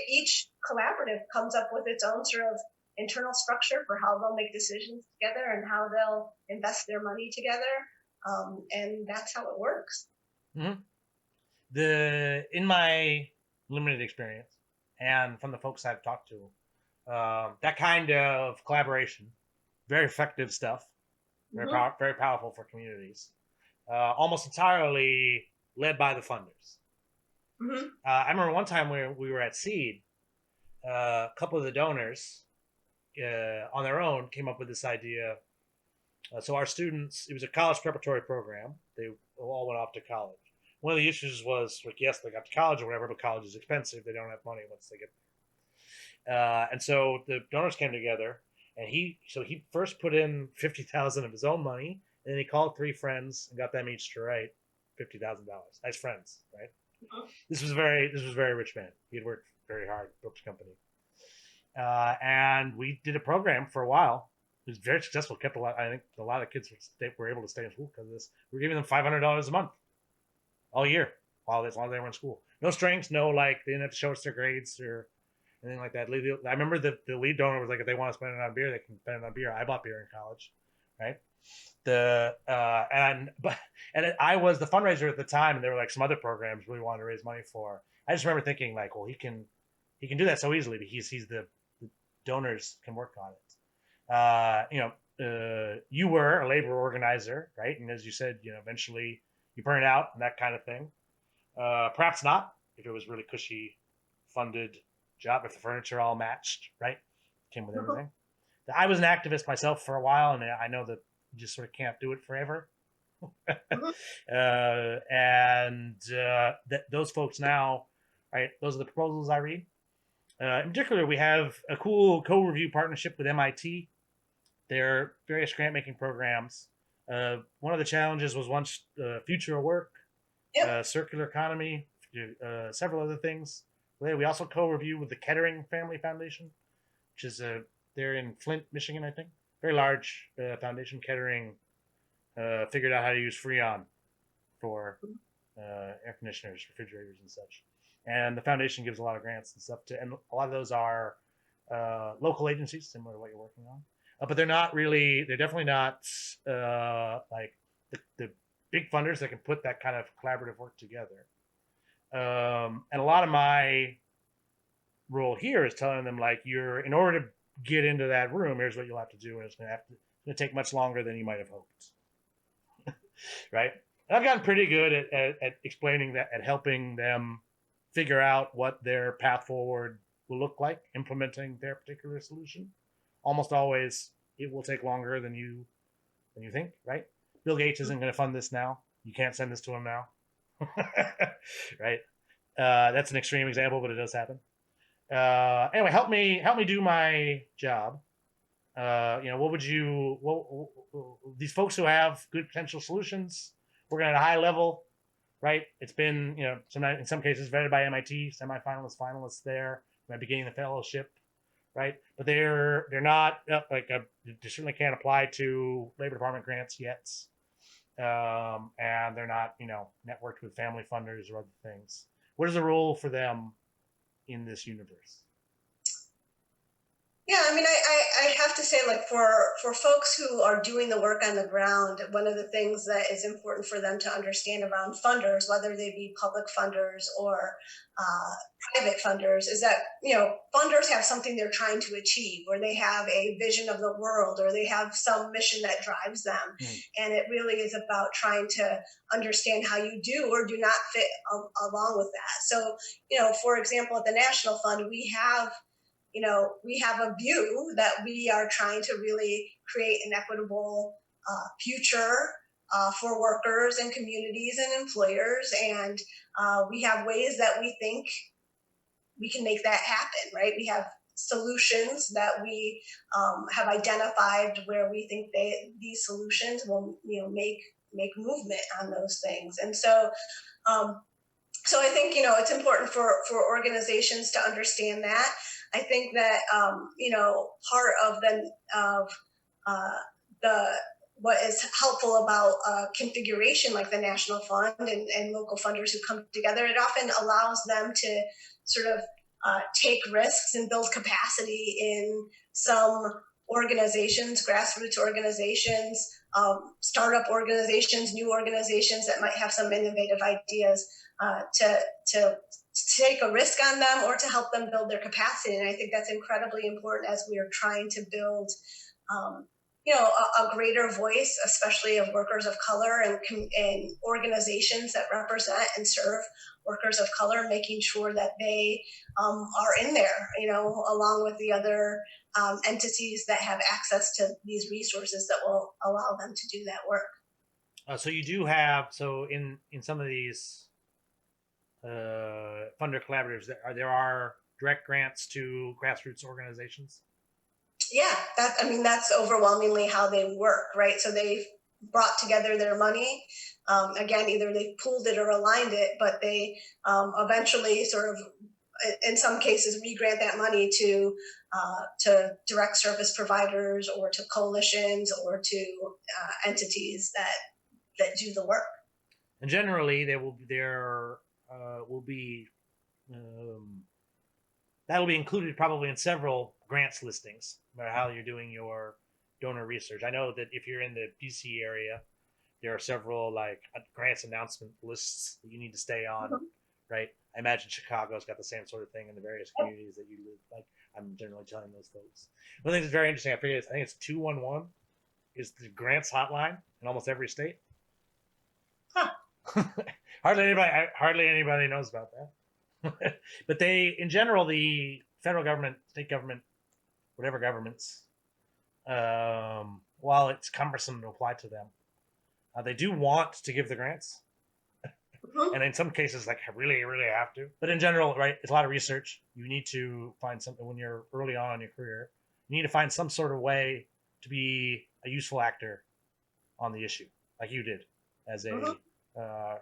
each collaborative comes up with its own sort of internal structure for how they'll make decisions together and how they'll invest their money together. And that's how it works. Mm-hmm. In my limited experience and from the folks I've talked to, that kind of collaboration, very effective stuff, very powerful for communities, almost entirely led by the funders. Mm-hmm. I remember one time where we were at Seed, a couple of the donors on their own came up with this idea. So our students, it was a college preparatory program. They all went off to college. One of the issues was, like, yes, they got to college or whatever, but college is expensive. They don't have money once they get there. And so the donors came together, and he first put in $50,000 of his own money, and then he called 3 friends and got them each to write $50,000 as friends, right? Mm-hmm. This was a very rich man. He had worked very hard, built a company, and we did a program for a while. It was very successful. Kept I think a lot of kids were able to stay in school because of this. We were giving them $500 a month all year as long as they were in school. No strings, no, like, they didn't have to show us their grades or anything like that. I remember the lead donor was like, if they want to spend it on beer, they can spend it on beer. I bought beer in college, right? I was the fundraiser at the time, and there were like some other programs we wanted to raise money for. I just remember thinking, like, well, he can do that so easily, but he's the donors can work on it. You were a labor organizer, right? And as you said, eventually you burn out and that kind of thing. Perhaps not, if it was really cushy, funded job, if the furniture all matched, right? Came with everything. I was an activist myself for a while, and I know that you just sort of can't do it forever. Those folks now, right? Those are the proposals I read. In particular, we have a cool co-review partnership with MIT. There are various grant-making programs. One of the challenges was once future of work, circular economy, several other things. We also co-review with the Kettering Family Foundation, which is they're in Flint, Michigan, I think. Very large foundation. Kettering figured out how to use Freon for air conditioners, refrigerators, and such. And the foundation gives a lot of grants and stuff and a lot of those are local agencies, similar to what you're working on. But they're definitely not like the big funders that can put that kind of collaborative work together. And a lot of my role here is telling them, like, in order to get into that room, here's what you'll have to do, and it's going to take much longer than you might have hoped. Right? And I've gotten pretty good at explaining that, at helping them figure out what their path forward will look like, implementing their particular solution. Almost always, it will take longer than you think, right? Bill Gates isn't going to fund this now. You can't send this to him now. Right? That's an extreme example, but it does happen. Anyway, help me do my job. These folks who have good potential solutions, working at a high level, right? It's been, in some cases vetted by MIT, semifinalists, finalists there, might be getting the fellowship, right? But they're not they certainly can't apply to Labor Department grants yet, and they're not networked with family funders or other things. What is the role for them in this universe? Yeah, I mean, I have to say, like, for folks who are doing the work on the ground, one of the things that is important for them to understand around funders, whether they be public funders or private funders, is that, funders have something they're trying to achieve, or they have a vision of the world, or they have some mission that drives them. And it really is about trying to understand how you do or do not fit along with that. So, for example, at the National Fund, we have a view that we are trying to really create an equitable future for workers and communities and employers. And we have ways that we think we can make that happen, right? We have solutions that we have identified where we think these solutions will, make movement on those things. And um, so I think, it's important for organizations to understand that. I think that, part of uh, the what is helpful about configuration like the national fund and local funders who come together, it often allows them to sort of take risks and build capacity in some organizations, grassroots organizations, startup organizations, new organizations that might have some innovative ideas, to take a risk on them or to help them build their capacity. And I think that's incredibly important as we are trying to build um, a greater voice, especially of workers of color and organizations that represent and serve workers of color, making sure that they are in there, along with the other entities that have access to these resources that will allow them to do that work. So you do have, so in some of these funder collaboratives, there are direct grants to grassroots organizations. Yeah, that's overwhelmingly how they work, right? So they've brought together their money. Again, either they pooled it or aligned it, but they eventually sort of, in some cases, re-grant that money to direct service providers or to coalitions or to entities that do the work. And generally, will be that'll be included probably in several grants listings, no matter how you're doing your donor research. I know that if you're in the DC area, there are several like grants announcement lists that you need to stay on, mm-hmm. right? I imagine Chicago's got the same sort of thing in the various communities that you live. Like I'm generally telling those folks. One thing that's very interesting, I think it's 211 is the grants hotline in almost every state. Huh. hardly anybody knows about that. But they, in general, the federal government, state government, whatever governments, while it's cumbersome to apply to them, they do want to give the grants. Mm-hmm. And in some cases, like really, really have to. But in general, right, it's a lot of research. You need to find something when you're early on in your career. You need to find some sort of way to be a useful actor on the issue, like you did as a mm-hmm.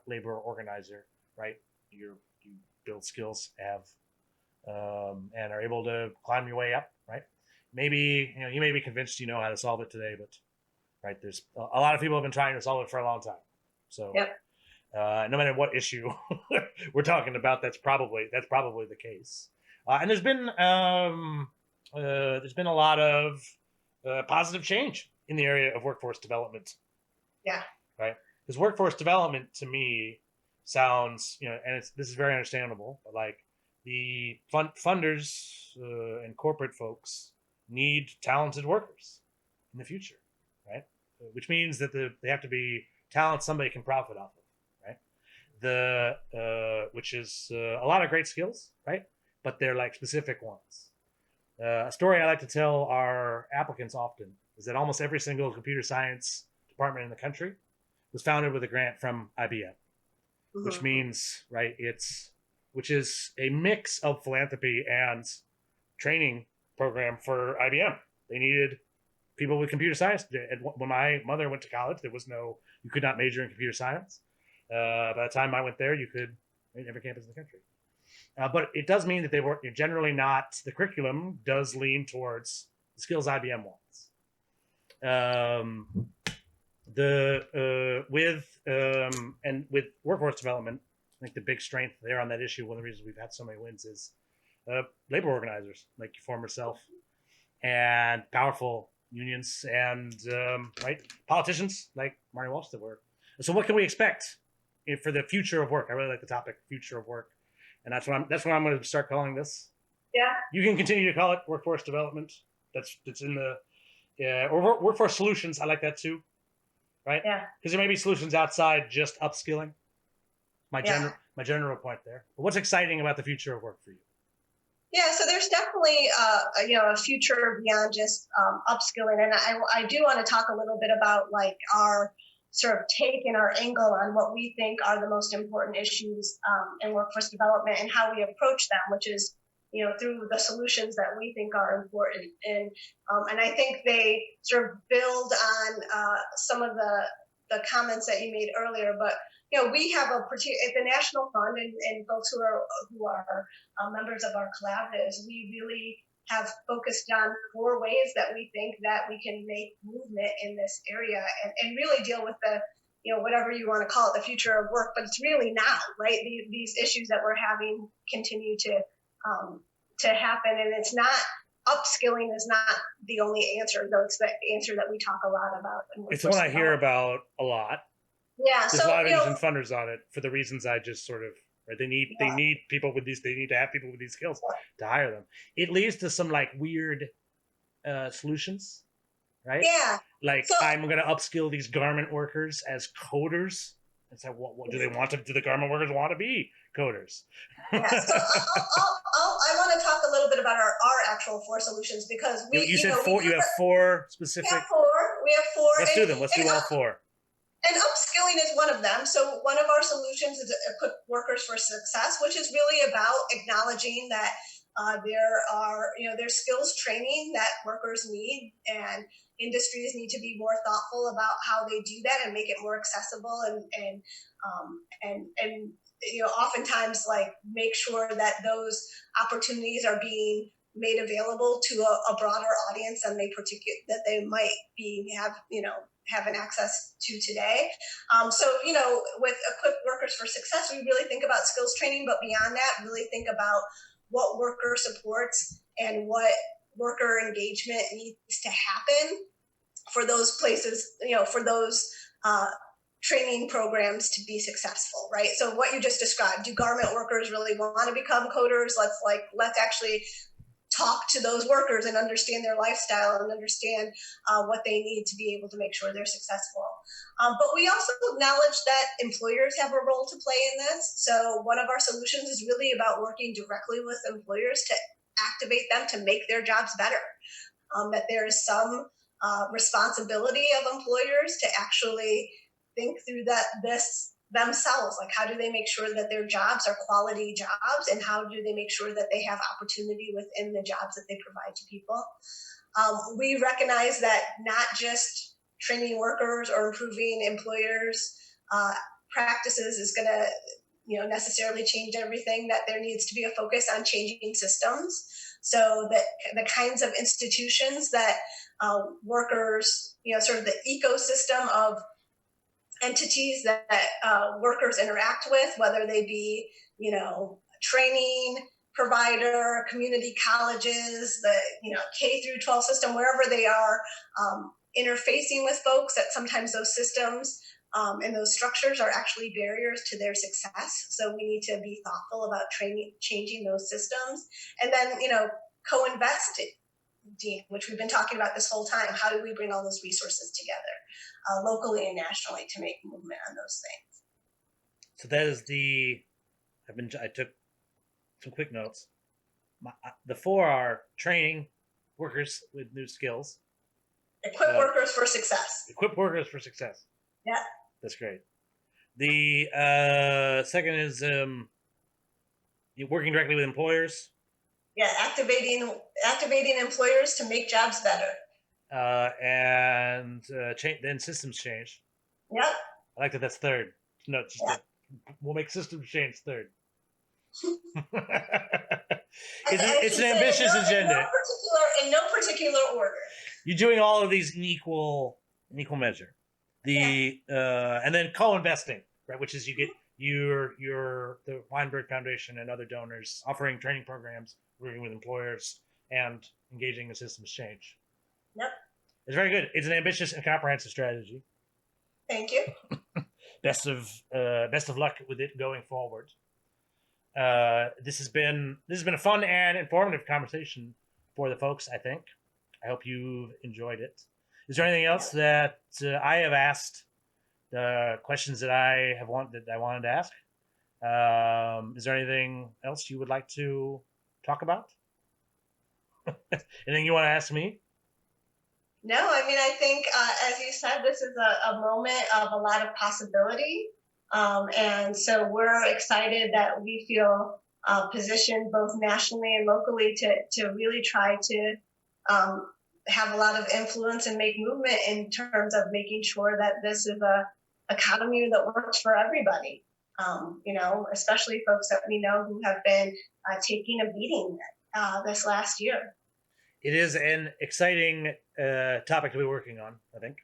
Labor organizer, right? You build skills, and are able to climb your way up, right? Maybe you may be convinced you know how to solve it today, but right, there's a lot of people have been trying to solve it for a long time. So yep. No matter what issue we're talking about, that's probably the case. And there's been a lot of positive change in the area of workforce development. Yeah. Right. Because workforce development to me sounds, and this is very understandable, but like the funders and corporate folks need talented workers in the future, right? Which means that they have to be talent somebody can profit off of, right? Which is a lot of great skills, right? But they're like specific ones. A story I like to tell our applicants often is that almost every single computer science department in the country was founded with a grant from IBM, mm-hmm. which means, right, which is a mix of philanthropy and training program for IBM. They needed people with computer science. When my mother went to college, you could not major in computer science. By the time I went there, you could in every campus in the country. But it does mean that they were generally not, the curriculum does lean towards the skills IBM wants. With workforce development, I think the big strength there on that issue, one of the reasons we've had so many wins is labor organizers like your former self and powerful unions and right politicians like Marty Walsh that were. So what can we expect for the future of work? I really like the topic, future of work, and that's what I'm going to start calling this. Yeah. You can continue to call it workforce development. That's in the or workforce solutions. I like that too. Right? Yeah. Because there may be solutions outside just upskilling. My general point there. But what's exciting about the future of work for you? Yeah, so there's definitely a future beyond just upskilling, and I do want to talk a little bit about like our sort of take and our angle on what we think are the most important issues in workforce development and how we approach them, which is through the solutions that we think are important. And I think they sort of build on some of the comments that you made earlier. But we have at the National Fund, and folks who are members of our collaboratives, we really have focused on 4 ways that we think that we can make movement in this area, and really deal with the whatever you want to call it, the future of work, but it's really now, right? These issues that we're having continue to happen, and it's not, upskilling is not the only answer, though it's the answer that we talk a lot about. It's the one I hear about a lot. Yeah, there's a lot of independent funders on it for the reasons I just sort of. Right? They need people with these. They need to have people with these skills to hire them. It leads to some like weird solutions, right? Yeah. Like I'm going to upskill these garment workers as coders. It's like, what do they want to? Do the garment workers want to be coders? Yeah. So I want to talk a little bit about our actual 4 solutions, because you said 4. You have 4 specific. We have 4. Let's do them. Let's do all 4. And upskilling is one of them. So one of our solutions is Equip Workers for Success, which is really about acknowledging that there's skills training that workers need, and industries need to be more thoughtful about how they do that and make it more accessible, and oftentimes like make sure that those opportunities are being made available to a broader audience than they might have an access to today. With Equip Workers for Success, we really think about skills training, but beyond that, really think about what worker supports and what worker engagement needs to happen for those places, for those training programs to be successful, right? So what you just described, do garment workers really want to become coders? Let's actually talk to those workers and understand their lifestyle and understand what they need to be able to make sure they're successful. But we also acknowledge that employers have a role to play in this. So one of our solutions is really about working directly with employers to activate them to make their jobs better. That there is some responsibility of employers to actually think through this themselves. Like, how do they make sure that their jobs are quality jobs, and how do they make sure that they have opportunity within the jobs that they provide to people? We recognize that not just training workers or improving employers' practices is going to necessarily change everything, that there needs to be a focus on changing systems, so that the kinds of institutions that workers, sort of the ecosystem of entities that workers interact with, whether they be, training provider, community colleges, the K through 12 system, wherever they are interfacing with folks, that sometimes those systems and those structures are actually barriers to their success. So we need to be thoughtful about changing those systems, and then co-invest, which we've been talking about this whole time. How do we bring all those resources together, locally and nationally, to make movement on those things? So that is I took some quick notes. The 4 are training workers with new skills. Equip workers for success. Equip workers for success. Yeah. That's great. The second is working directly with employers. Yeah, activating employers to make jobs better. And then systems change. Yep. I like that. That's third. No, we'll make systems change third. It's an ambitious agenda. In no particular order. You're doing all of these in equal measure. And then co-investing, right? Which is you get the Weinberg Foundation and other donors offering training programs, working with employers, and engaging in systems change. Yep. It's very good. It's an ambitious and comprehensive strategy. Thank you. Best of luck with it going forward. This has been a fun and informative conversation for the folks, I think. I hope you've enjoyed it. Is there anything else that I have asked? Questions that I wanted to ask? Is there anything else you would like to talk about? Anything you want to ask me? No, I think, as you said, this is a moment of a lot of possibility. And so we're excited that we feel position both nationally and locally to really try to have a lot of influence and make movement in terms of making sure that this is a economy that works for everybody. Especially folks that we know who have been taking a beating this last year. It is an exciting topic to be working on, I think.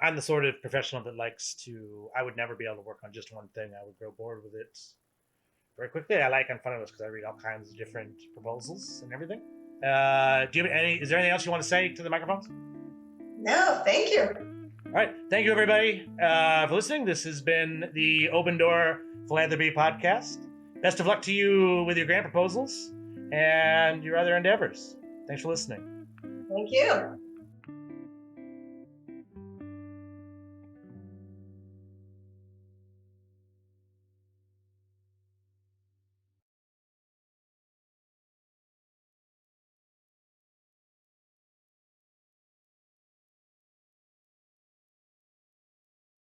I'm the sort of professional that likes to, I would never be able to work on just one thing. I would grow bored with it very quickly. I like Unfundamentals because I read all kinds of different proposals and everything. Do you have is there anything else you want to say to the microphones? No, thank you. All right. Thank you, everybody, for listening. This has been the Open Door Philanthropy Podcast. Best of luck to you with your grant proposals and your other endeavors. Thanks for listening. Thank you.